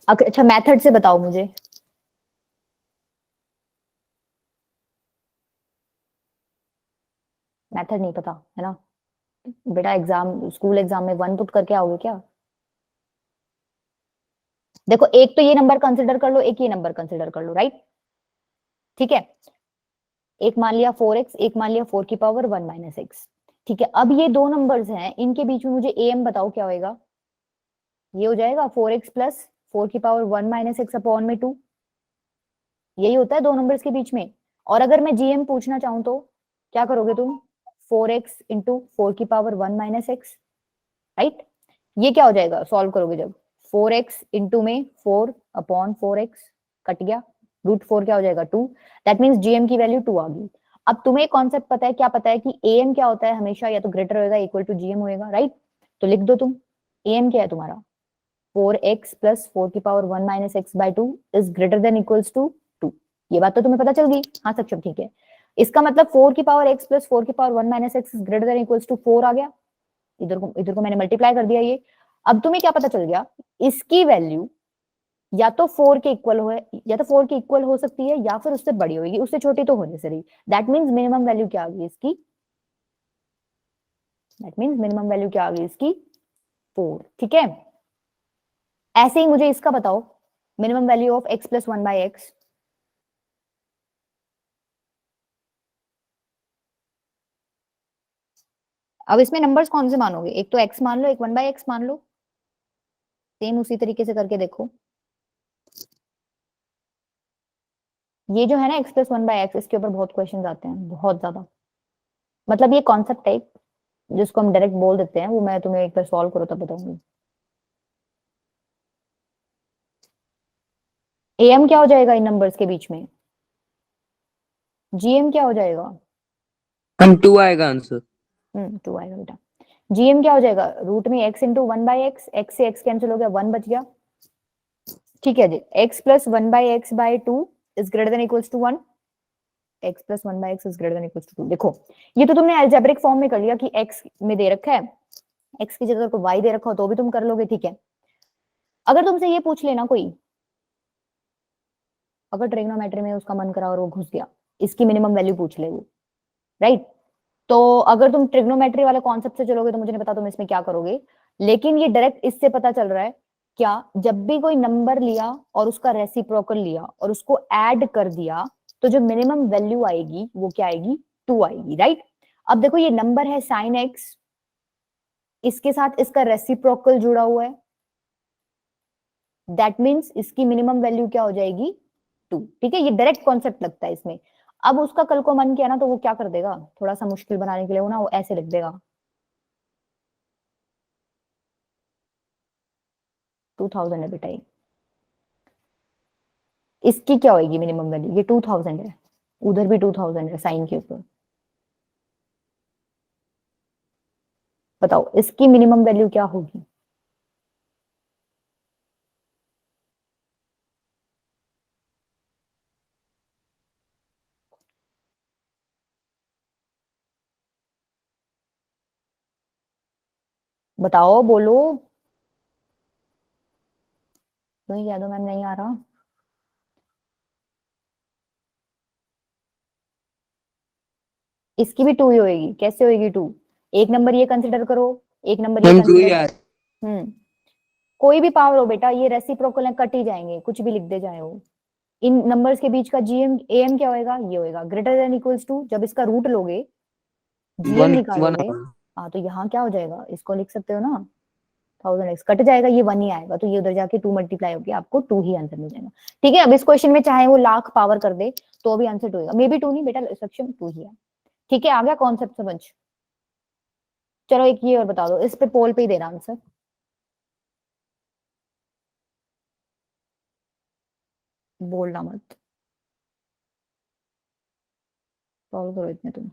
अच्छा मेथड से बताओ मुझे। मेथड नहीं पता है ना बेटा, एग्जाम स्कूल एग्जाम में 1 पुट करके आओगे क्या? देखो एक तो ये नंबर कंसिडर कर लो, एक ये नंबर कंसिडर कर लो, राइट, ठीक है। एक मान लिया 4x, एक मान लिया 4 की पावर 1 माइनस एक्स, ठीक है। अब ये दो नंबर्स हैं, इनके बीच में मुझे am बताओ क्या होएगा। ये हो जाएगा 4x प्लस 4 की पावर 1 माइनस एक्स अपॉन में 2, यही होता है दो नंबर्स के बीच में। और अगर मैं gm पूछना चाहूं तो क्या करोगे तुम, 4x इंटू 4 की पावर 1 माइनस एक्स, राइट। ये क्या हो जाएगा सॉल्व करोगे जब, 4x इंटू में 4 अपॉन 4x, कट गया, √4 क्या हो जाएगा 2। दैट मीन्स जीएम की वैल्यू 2 आ गई। अब तुम्हें कॉन्सेप्ट पता है, क्या पता है कि एएम क्या होता है, हमेशा या तो ग्रेटर होएगा इक्वल टू जीएम होएगा, राइट। तो लिख दो तुम, एएम क्या है तुम्हारा, 4x प्लस 4 की power 1 minus x by 2 is greater than equals to 2। ये बात तो तुम्हें पता चल गई, हाँ सक्षम, ठीक है। इसका मतलब 4 की पावर x प्लस 4 की power 1 minus x is greater than equals to 4 आ गया। इधर को मैंने मल्टीप्लाई कर दिया ये। अब तुम्हें क्या पता चल गया, इसकी वैल्यू या तो 4 के इक्वल हो, या तो 4 के इक्वल हो सकती है या फिर उससे बड़ी होगी, उससे छोटी तो होने से रही। दैट मीन्स मिनिमम वैल्यू क्या आ गई इसकी, दैट मीन्स मिनिमम वैल्यू क्या आ गई इसकी 4, ठीक है। ऐसे ही मुझे इसका बताओ, minimum value of x plus 1 by x. अब इसमें नंबर्स कौन से मानोगे, एक तो x मान लो, एक 1 बाई एक्स मान लो, सेम उसी तरीके से करके देखो। ये जो है ना x प्लस 1 बाई एक्स, इसके ऊपर बहुत क्वेश्चंस आते हैं, बहुत ज्यादा। मतलब ये कॉन्सेप्ट टाइप जिसको हम डायरेक्ट बोल देते हैं, वो मैं तुम्हें एक बार सॉल्व करो तब बताऊंगी। एम क्या हो जाएगा इन नंबर्स के बीच में, जीएम क्या हो जाएगा, हम 2 आएगा आंसर। 2 आएगा बेटा। जीएम क्या हो जाएगा, रूट में x into 1 by x, x से x कैंसिल हो गया, 1 बच गया, ठीक है जी। x plus 1 by x by 2 is greater than equals to 1, x plus 1 by x is greater than equals to 2। देखो ये तो तुमने अलजेब्रिक फॉर्म में कर लिया कि x में दे रखा है, x की जगह को y दे रखा हो तो भी तुम कर लोगे, ठीक है। अगर तुमसे ये पूछ लेना कोई, अगर ट्रिग्नोमेट्री में उसका मन करा और वो घुस गया, इसकी मिनिमम वैल्यू पूछ ले वो, राइट। तो अगर तुम ट्रिग्नोमेट्री वाले कॉन्सेप्ट से चलोगे तो मुझे नहीं पता तुम इसमें क्या करोगे, लेकिन ये डायरेक्ट इससे पता चल रहा है क्या, जब भी कोई नंबर लिया और उसका रेसिप्रोकल लिया और उसको ऐड कर दिया, तो जो मिनिमम वैल्यू आएगी वो क्या आएगी, 2 आएगी, राइट। अब देखो ये नंबर है साइन एक्स, इसके साथ इसका रेसिप्रोकल जुड़ा हुआ है, दैट मीन्स इसकी मिनिमम वैल्यू क्या हो जाएगी 2, ठीक है। ये डायरेक्ट कॉन्सेप्ट लगता है इसमें। अब उसका कल को मन किया ना तो वो क्या कर देगा, थोड़ा सा मुश्किल बनाने के लिए वो ना वो ऐसे लिख देगा 2000 है बेटा ये। इसकी क्या होगी मिनिमम वैल्यू, ये 2000 है, उधर भी 2000 है साइन के ऊपर, बताओ इसकी मिनिमम वैल्यू क्या होगी। बताओ, बोलो। तुम ही कह दो मैम नहीं आ रहा। इसकी भी 2 ही होएगी। कैसे होएगी 2? एक नंबर ये कंसिडर करो, एक नंबर ये मैम 2 ही कंसिडर। आ कोई भी पावर हो बेटा, ये रेसिप्रोकल है, कट ही जाएंगे, कुछ भी लिख दे जाए हो। इन नंबर्स के बीच का जीएम एम क्या होएगा? ये होएगा ग्रेटर देन इक्वल्स टू, जब इसका रूट लोगे, जीएम 1 1 निकालोगे। हाँ, तो यहाँ क्या हो जाएगा? इसको लिख सकते हो ना, 1000x कट जाएगा, ये 1 ही आएगा, तो ये उधर जाके 2 मल्टीप्लाई होगी, आपको 2 ही आंसर मिल जाएगा। ठीक है, अब इस क्वेश्चन में चाहे वो लाख पावर कर दे तो भी आंसर 2 होगा। मे बी 2 नहीं बेटा, सक्षम 2 ही है। ठीक है, आ गया कॉन्सेप्ट समझ? चलो एक ये और बता दो, इस पे पोल पे ही देना आंसर, बोलना मत। सॉल्व करो इतने तुम।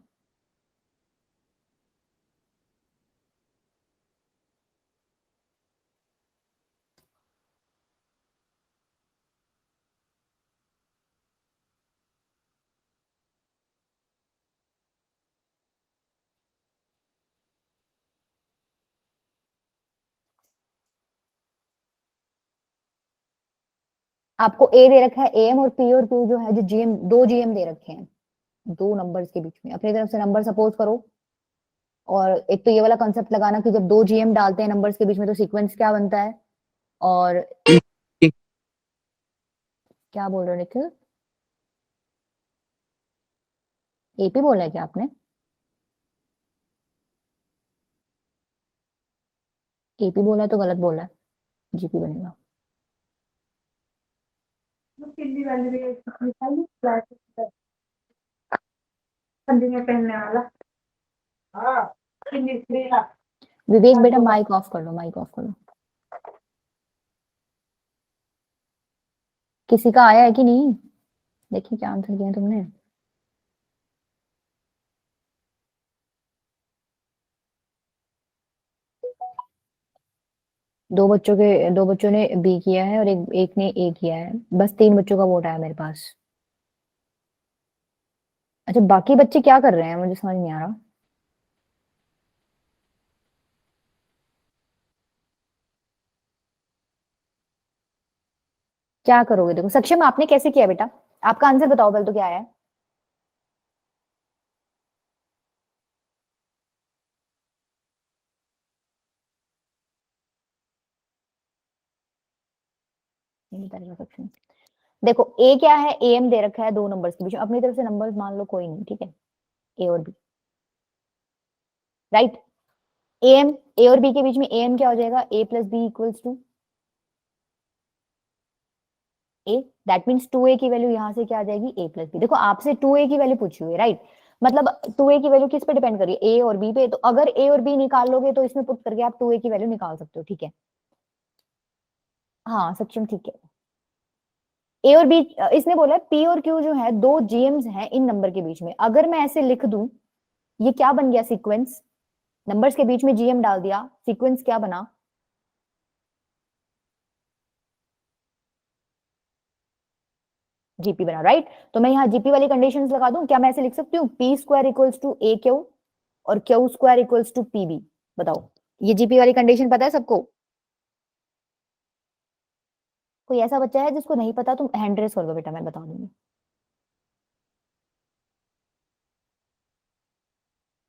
आपको ए दे रखा है, एम और पी और क्यू जो है, जो जीएम, 2 जीएम दे रखे हैं 2 नंबर्स के बीच में, अपनी तरफ से नंबर सपोज करो। और एक तो ये वाला कंसेप्ट लगाना कि जब 2 जीएम डालते हैं नंबर्स के बीच में तो सीक्वेंस क्या बनता है। और क्या बोल रहे हो निखिल? एपी बोला है क्या आपने? एपी बोला है तो गलत बोला है, जीपी बनेगा। विवेक बेटा माइक ऑफ कर लो, माइक ऑफ कर लो। किसी का आया है कि नहीं? देखिए क्या आंसर किया तुमने। दो बच्चों ने बी किया है और एक एक ने ए किया है, बस 3 बच्चों का वोट आया मेरे पास। अच्छा, बाकी बच्चे क्या कर रहे हैं मुझे समझ नहीं आ रहा। क्या करोगे? देखो सक्षम, आपने कैसे किया बेटा? आपका आंसर बताओ पहले तो, क्या आया है? नहीं बता रहा सक्षम। देखो ए क्या है, एम दे रखा है 2 नंबर्स के बीच में, अपनी तरफ से नंबर्स मान लो कोई नहीं, ठीक है, ए और बी, राइट। एम, ए और बी के बीच में एम क्या हो जाएगा? A plus B equals to A. That means 2a की वैल्यू यहां से क्या आ जाएगी? A plus B. देखो आपसे 2a की वैल्यू पूछी हुई है, राइट, मतलब 2a की वैल्यू किस पे डिपेंड कर रही है? ए और बी पे। तो अगर ए और बी निकाल लोगे तो इसमें पुट करके आप 2a की वैल्यू निकाल सकते हो, ठीक है। हाँ सक्षम, ठीक है। ए और बी, इसने बोला है पी और क्यू जो है 2 जीएम्स हैं इन नंबर के बीच में। अगर मैं ऐसे लिख दूं, ये क्या बन गया? सीक्वेंस। नंबर्स के बीच में जीएम डाल दिया, सीक्वेंस क्या बना? जीपी बना, राइट। तो मैं यहाँ जीपी वाली कंडीशंस लगा दूं, क्या मैं ऐसे लिख सकती हूँ P square equals to A Q और Q square equals to P B? बताओ, ये जीपी वाली कंडीशन पता है सबको? कोई ऐसा बच्चा है जिसको नहीं पता? तुम हैंड रेस कर दो बेटा, मैं बता दूंगी।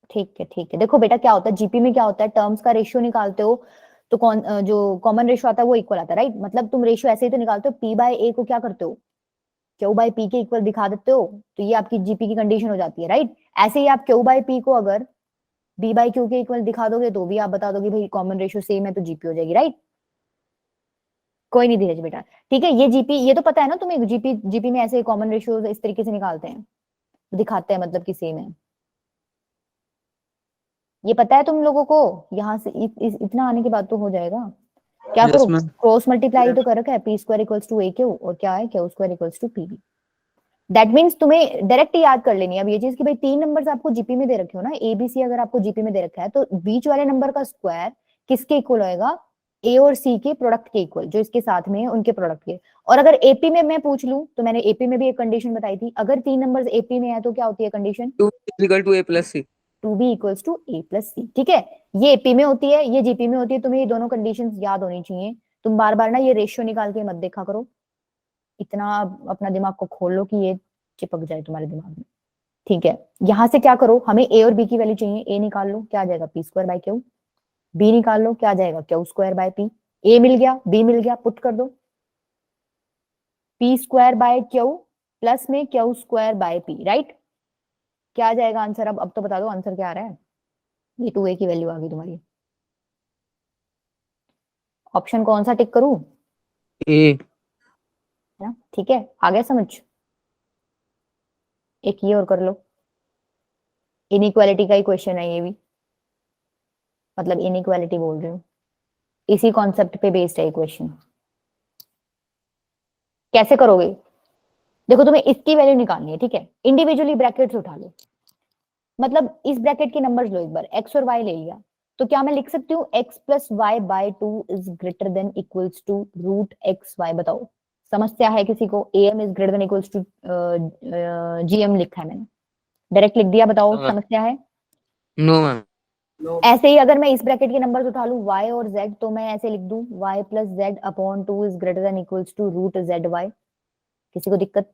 ठीक है, ठीक है। देखो बेटा क्या होता है जीपी में, क्या होता है, टर्म्स का रेशियो निकालते हो तो कौन जो कॉमन रेशियो आता है वो इक्वल आता है, राइट। मतलब तुम रेशियो ऐसे ही तो निकालते हो, पी बाय ए को क्या करते हो? क्यू बाय पी के इक्वल दिखा देते हो, तो ये आपकी जीपी की कंडीशन हो जाती है, राइट। ऐसे ही आप क्यू बाय पी को अगर बी बाय क्यू के इक्वल दिखा दोगे तो भी आप बता दोगे भाई कॉमन रेशियो सेम है, तो जीपी हो जाएगी, राइट। कोई नहीं धीरज बेटा, ठीक है। ये जीपी, ये तो पता है ना तुम्हें, जीपी जीपी में ऐसे कॉमन रेशियो इस तरीके से निकालते हैं, दिखाते हैं मतलब कि सेम है। ये पता है तुम लोगों को? यहाँ से इतना आने के बाद तो हो जाएगा। क्या यस करो, मैम। क्रॉस मल्टीप्लाई तो कर रखा है, p square equals to A Q, और क्या है, q square equals to P b. That means तुम्हें डायरेक्ट याद कर लेनी है अब ये चीज कि भाई 3 नंबर्स आपको जीपी में दे रखे हो ना, एबीसी अगर आपको जीपी में दे रखा है तो बीच वाले नंबर का स्क्वायर किसके इक्वल होएगा? ए और सी के प्रोडक्ट के इक्वल, जो इसके साथ में है उनके प्रोडक्ट के। और अगर एपी में मैं पूछ लूं तो मैंने एपी में भी एक कंडीशन बताई थी, अगर 3 नंबर्स एपी में है तो क्या होती है condition? 2 equal to A plus C. 2b equals to a plus C. ठीक है, ये AP में होती है, ये GP में होती है, तुम्हें ये दोनों कंडीशंस याद होनी चाहिए। तुम बार बार ना ये रेशियो निकाल के मत देखा करो, इतना अपना दिमाग को खोल लो कि ये चिपक जाए तुम्हारे दिमाग में। ठीक है, यहां से क्या करो, हमें a और b की वैल्यू चाहिए। a निकाल लो, क्या आ जाएगा p square by Q. b निकाल लो, क्या आ जाएगा Q square by p। a मिल गया, b मिल गया, पुट कर दो। p square by Q plus में Q square by p, right. क्या आ जाएगा आंसर? अब तो बता दो आंसर क्या आ रहा है। ये 2a की वैल्यू आ गई तुम्हारी। ऑप्शन कौन सा टिक करूं? ए। है ना, ठीक है, आ गया समझ। एक ये और कर लो, इनइक्वालिटी का ही क्वेश्चन है ये भी, मतलब इनइक्वालिटी बोल रही हूँ, इसी कॉन्सेप्ट पे बेस्ड है ये क्वेश्चन। कैसे करोगे? देखो, तुम्हें इसकी वैल्यू निकालनी है, ठीक है। इंडिविजुअली ब्रैकेट्स उठा लो, मतलब इस ब्रैकेट के नंबर्स लो एक बार। एक्स और वाई ले लिया, तो क्या मैं लिख सकती हूँ x plus y by 2 is greater than equals to root x y? बताओ, समस्या है किसी को? am is greater than equals to gm लिखा है मैंने, डायरेक्ट लिख दिया, बताओ हाँ। समस्या है? No ma'am. ऐसे ही अगर मैं इस ब्रैकेट के नंबर्स उठा लूं y और z, तो मैं ऐसे लिख दूं y plus z upon 2 is greater than equals to root z y. किसी को दिक्कत?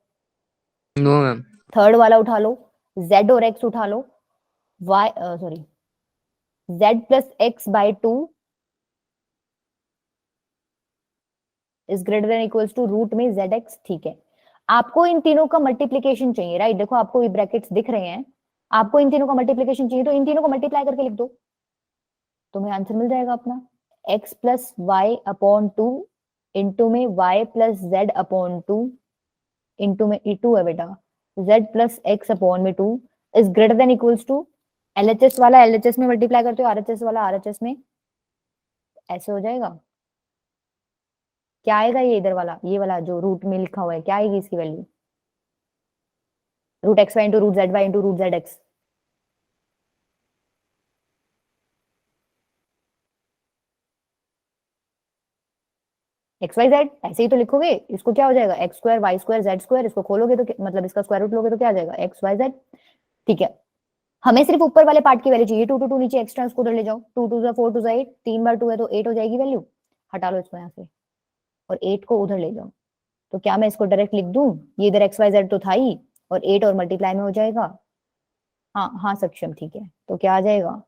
No ma'am. थर्ड वाला उठा लो, z और x उठा लो, y sorry z plus x by 2 is greater than equals to root में जेड एक्स। ठीक है, आपको इन तीनों का मल्टीप्लीकेशन चाहिए, राइट। देखो आपको ये ब्रैकेट्स दिख रहे हैं, आपको इन तीनों का मल्टीप्लीकेशन चाहिए, तो इन तीनों को मल्टीप्लाई करके लिख दो, तुम्हें आंसर मिल जाएगा अपना। x plus y upon 2 into में y plus z upon 2 into में e2 है बेटा, z प्लस एक्स अपॉन में 2 is greater than equals to LHS वाला LHS में मल्टीप्लाई करते हो, RHS वाला RHS में, ऐसे हो जाएगा। क्या आएगा ये इधर वाला, ये वाला जो रूट में लिखा हुआ है, क्या आएगी इसकी value? Root x y into root z y into root z x. X y z ऐसे ही तो लिखोगे, इसको क्या हो जाएगा x square y square z square, इसको खोलोगे तो मतलब इसका स्क्वायर रूट लोगे तो क्या आ जाएगा एक्स वाई जेड। ठीक है, हमें सिर्फ ऊपर वाले पार्ट की वैल्यू चाहिए, 2 2 नीचे एक्स्ट्रा उसको उधर ले जाओ, 2 2 4 2 8, 3 बार 2 है तो 8 हो जाएगी वैल्यू, हटा लो इसको यहाँ से और 8 को उधर ले जाओ। तो क्या मैं इसको डायरेक्ट लिख दूं, ये इधर एक्स वाई जेड तो था ही, और 8 और मल्टीप्लाई में हो जाएगा। हाँ हाँ सक्षम, ठीक है, तो क्या आ जाएगा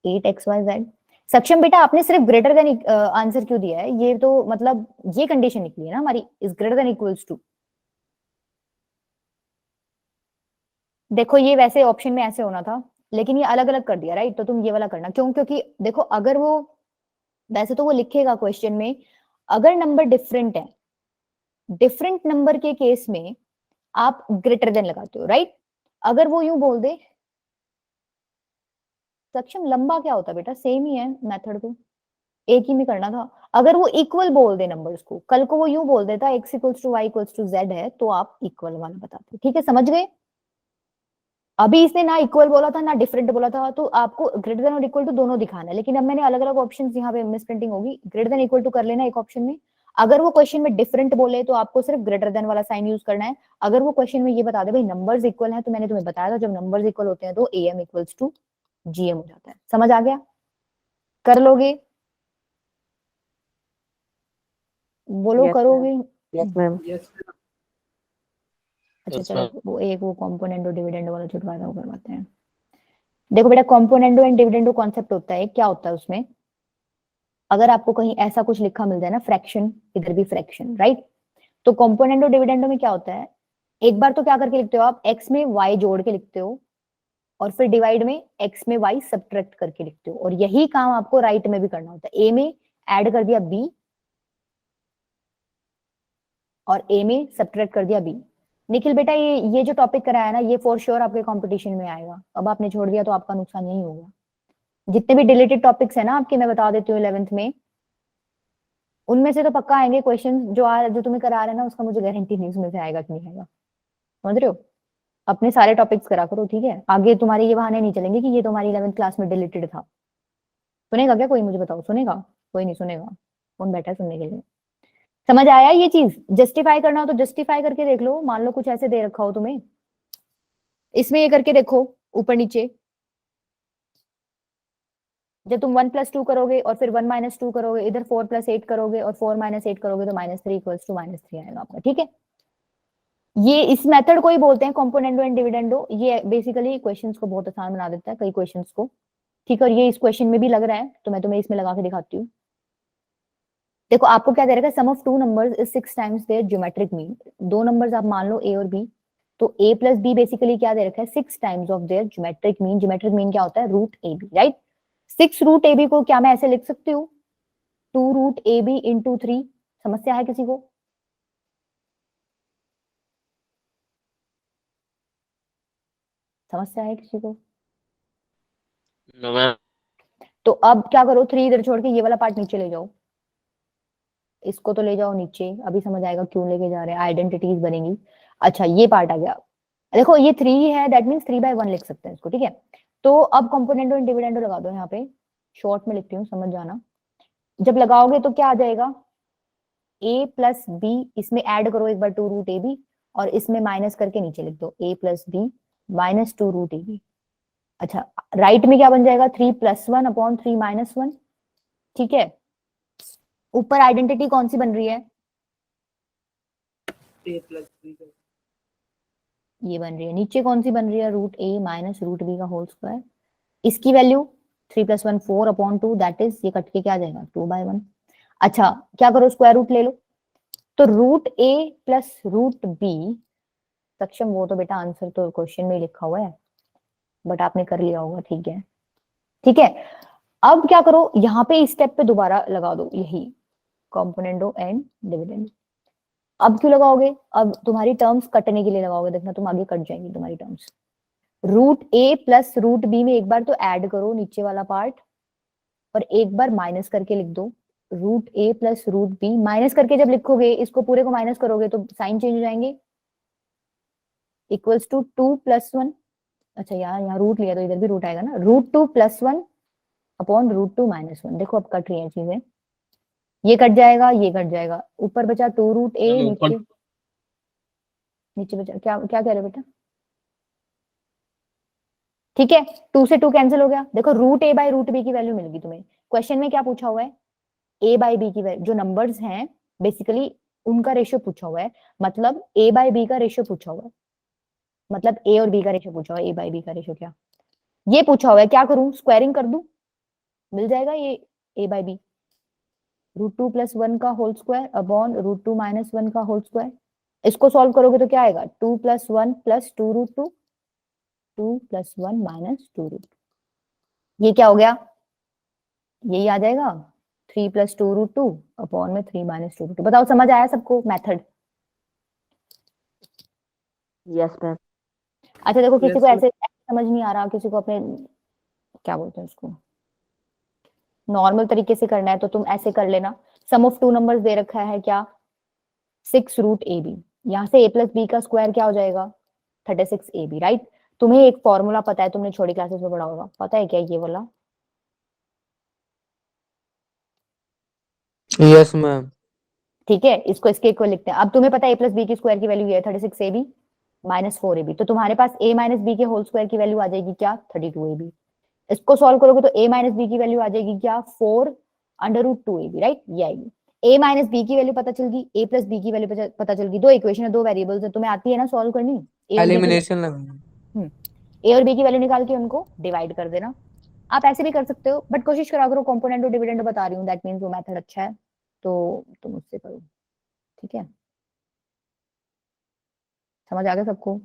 8 xy z। सक्षम बेटा, आपने सिर्फ ग्रेटर देन आंसर क्यों दिया है? ये तो मतलब ये कंडीशन निकली है ना हमारी, is greater than equals to. देखो ये वैसे ऑप्शन में ऐसे होना था, लेकिन ये अलग अलग कर दिया, राइट। तो तुम ये वाला करना, क्यों? क्योंकि देखो अगर वो, वैसे तो वो लिखेगा क्वेश्चन में, अगर नंबर डिफरेंट है, डिफरेंट नंबर के केस में आप ग्रेटर देन लगाते हो, राइट। अगर वो यूं बोल दे, सक्षम लंबा क्या होता है बेटा, सेम ही है मेथड, तो एक ही में करना था। अगर वो इक्वल बोल दे नंबर्स को, कल को वो यूं बोल देता x equals to y equals to z है, तो आप इक्वल वाला बताते। ठीक है, समझ गए? अभी इसने ना इक्वल बोला था ना डिफरेंट बोला था, तो आपको ग्रेटर देन और इक्वल टू दोनों दिखाना है, लेकिन अब मैंने अलग अलग ऑप्शंस यहाँ पे मिस प्रिंटिंग होगी, ग्रेटर देन इक्वल टू कर लेना एक ऑप्शन में। अगर वो क्वेश्चन में डिफरेंट बोले तो आपको सिर्फ ग्रेटर देन वाला साइन यूज करना है। अगर वो क्वेश्चन में ये बता दे भाई नंबर्स इक्वल है, तो मैंने तुम्हें बताया था जब नंबर्स इक्वल होते हैं तो am इक्वल्स टू gm हो जाता है। समझ आ गया? कर लोगे? बोलो Yes, करोगे? Yes, ma'am. अच्छा Yes, चलो, ma'am. वो एक वो कॉम्पोनेंट और डिविडेंड वाला छुटवा दो, करवाते हैं। देखो बेटा, कॉम्पोनेंडो एंड डिविडेंडो कॉन्सेप्ट होता है, क्या होता है उसमें, अगर आपको कहीं ऐसा कुछ लिखा मिल जाए ना, फ्रैक्शन, इधर भी फ्रैक्शन, राइट। तो कॉम्पोनेंडो डिविडेंडो में क्या होता है, एक बार तो क्या करके लिखते हो आप, एक्स में वाई जोड़ के लिखते हो, और फिर डिवाइड में एक्स में वाई सब्ट्रैक्ट करके लिखते हो, और यही काम आपको राइट में भी करना होता है। ए में ऐड कर दिया बी, और ए में सब्ट्रैक्ट कर दिया बी। निखिल बेटा, ये जो टॉपिक कराया ना, ये फॉर श्योर आपके कंपटीशन में आएगा। अब आपने छोड़ दिया तो आपका नुकसान नहीं होगा। जितने भी डिलीटेड टॉपिक्स है ना आपके, मैं बता देती हूँ 11th में, उनमें से तो पक्का आएंगे क्वेश्चन। जो तुम्हें करा रहे हैं ना, उसका मुझे गारंटी नहीं उसमें से आएगा कि नहीं आएगा। समझ रहे हो? अपने सारे टॉपिक्स करा करो, ठीक है। आगे तुम्हारे ये बहाने नहीं चलेंगे कि ये तो हमारी 11th क्लास में डिलीटेड था। सुनेगा क्या कोई? मुझे बताओ, सुनेगा कोई? नहीं सुनेगा। कौन बैठा है सुनने के लिए? समझ आया ये चीज? जस्टिफाई करना हो तो जस्टिफाई करके देख लो। मान लो कुछ ऐसे दे रखा हो तुम्हें, इसमें ये करके देखो ऊपर नीचे, जब तुम 1+2 करोगे और फिर 1-2 करोगे, इधर 4+8 करोगे और 4-8 करोगे तो -3 इक्वल्स टू -3 आएगा आपका, ठीक है। ये इस मेथड को ही बोलते हैं कॉम्पोनेंडो एंड डिविडेंडो। ये बेसिकली क्वेश्चंस को बहुत आसान बना देता है, कई क्वेश्चंस को, ठीक है। और ये इस क्वेश्चन में भी लग रहा है, तो मैं तुम्हें इसमें लगा के दिखाती हूँ। देखो आपको क्या दे रखा है, sum of two numbers is 6 times their geometric mean. दो नंबर्स आप मान लो ए और बी, तो ए प्लस बी बेसिकली क्या दे रखा है, 6 times of their geometric mean. Geometric mean क्या होता है, root a b, right. 6 root a b को क्या मैं ऐसे लिख सकती हूँ, 2 रूट ए बी इंटू 3। समस्या है किसी को? समस्या है किसी को? No ma'am. तो अब क्या करो, 3 इधर छोड़ के ये वाला पार्ट नीचे ले जाओ, इसको तो ले जाओ नीचे, अभी समझ आएगा क्यों लेके जा रहे हैं, आइडेंटिटीज बनेंगी। अच्छा ये पार्ट आ गया, देखो ये 3 है, दैट मीन्स 3/1 लिख सकते हैं इसको, ठीक है। तो अब कंपोनेंडो एंड डिविडेंडो लगा दो यहाँ पे, शॉर्ट में लिखती हूँ समझ जाना। जब लगाओगे तो क्या आ जाएगा, a प्लस बी, इसमें ऐड करो एक बार 2 रूट ए बी, और इसमें माइनस करके नीचे लिख दो a plus b minus 2 root a b. अच्छा राइट में क्या बन जाएगा, 3+1/3 - 1, ठीक है। ऊपर आइडेंटिटी कौन सी बन रही है, ये बन रही है। नीचे कौन सी बन रही है, रूट ए माइनस रूट बी का होल स्क्वायर। इसकी वैल्यू 3+1 4/2, दैट इज, ये कट के क्या आ जाएगा, 2/1। अच्छा क्या करो, स्क्वायर रूट ले लो, तो रूट ए प्लस रूट बी, सक्षम वो तो बेटा आंसर तो क्वेश्चन में ही लिखा हुआ है, बट आपने कर लिया होगा, ठीक है ठीक है। अब क्या करो, यहाँ पे इस स्टेप पे दोबारा लगा दो यही कॉम्पोनेंडो एंड डिविडेंड। अब क्यों लगाओगे, अब तुम्हारी टर्म्स कटने के लिए लगाओगे, देखना तुम आगे कट जाएंगी तुम्हारी टर्म्स। रूट ए प्लस रूट बी में एक बार तो ऐड करो नीचे वाला पार्ट, और एक बार माइनस करके लिख दो। रूट ए प्लस रूट बी माइनस करके जब लिखोगे, इसको पूरे को माइनस करोगे तो साइन चेंज हो जाएंगे, इक्वल्स टू 2+1। अच्छा यार यहाँ रूट लिया तो इधर भी रूट आएगा ना, √2+1/√2 - 1। देखो अब कट रही है चीजें, ये कट जाएगा, ये कट जाएगा, ऊपर बचा 2 रूट ए, मैम ऊपर नीचे नीचे बचा, क्या क्या कह रहे हो बेटा, ठीक है। 2 से 2 कैंसिल हो गया, देखो √a/√b की वैल्यू मिल गई तुम्हें। क्वेश्चन में क्या पूछा हुआ है, a/b की वैल्यू, जो नंबर्स हैं बेसिकली उनका रेशियो पूछा हुआ है, मतलब a/b का रेशियो पूछा हुआ है, मतलब a और b का रेशियो पूछा हुआ है, a/b का रेशियो क्या ये पूछा हुआ है। क्या करूं, स्क्वायरिंग कर दूं, मिल जाएगा ये a/b, √2+1 का होल स्क्वायर अपॉन √2 - 1 का होल स्क्वायर। इसको सॉल्व करोगे तो क्या आएगा, 2+1 + 2√2, 2+1 - 2√2, ये क्या हो गया, यही आ जाएगा 3 + 2√2 अपॉन में 3 - 2√2। बताओ समझ आया सबको मेथड? Yes ma'am. अच्छा देखो किसी को ऐसे समझ नहीं आ रहा, किसी को अपने क्या बोलते हैं उसको नॉर्मल तरीके से करना है तो तुम ऐसे कर लेना। सम ऑफ टू नंबर्स दे रखा है क्या, 6 रूट ए बी, यहाँ से a प्लस बी का स्क्वायर क्या हो जाएगा, 36 AB, राइट। तुम्हें एक फॉर्मूला पता है, तुमने छोटी क्लासेस में पढ़ा होगा, पता है क्या ये वाला, यस मैम। ठीक है। इसको इसके इक्वल लिखते हैं। अब तुम्हें पता है a प्लस बी की स्क्वायर की वैल्यू ये है 36 AB - 4 AB, तो तुम्हारे पास a माइनस बी के होल स्क्वायर की वैल्यू आ जाएगी क्या, 32 AB। इसको सॉल्व करोगे तो a माइनस बी की वैल्यू आ जाएगी क्या, 4 √2 AB, राइट, ये आएगी। a माइनस बी की वैल्यू पता चल गई, a प्लस बी की वैल्यू पता चल गई। दो इक्वेशन है, दो वेरिएबल्स है, तुम्हें आती है ना सॉल्व करनी, a और b की एलिमिनेशन लगा। a और b की वैल्यू निकाल के उनको डिवाइड कर देना। आप ऐसे भी कर सकते हो, बट कोशिश करा करो, कंपोनेंट और डिविडेंड बता रही हूँ, दैट मीन्स वो मेथड अच्छा है, तो तुम उससे करो, ठीक है। समझ आ गया सबको?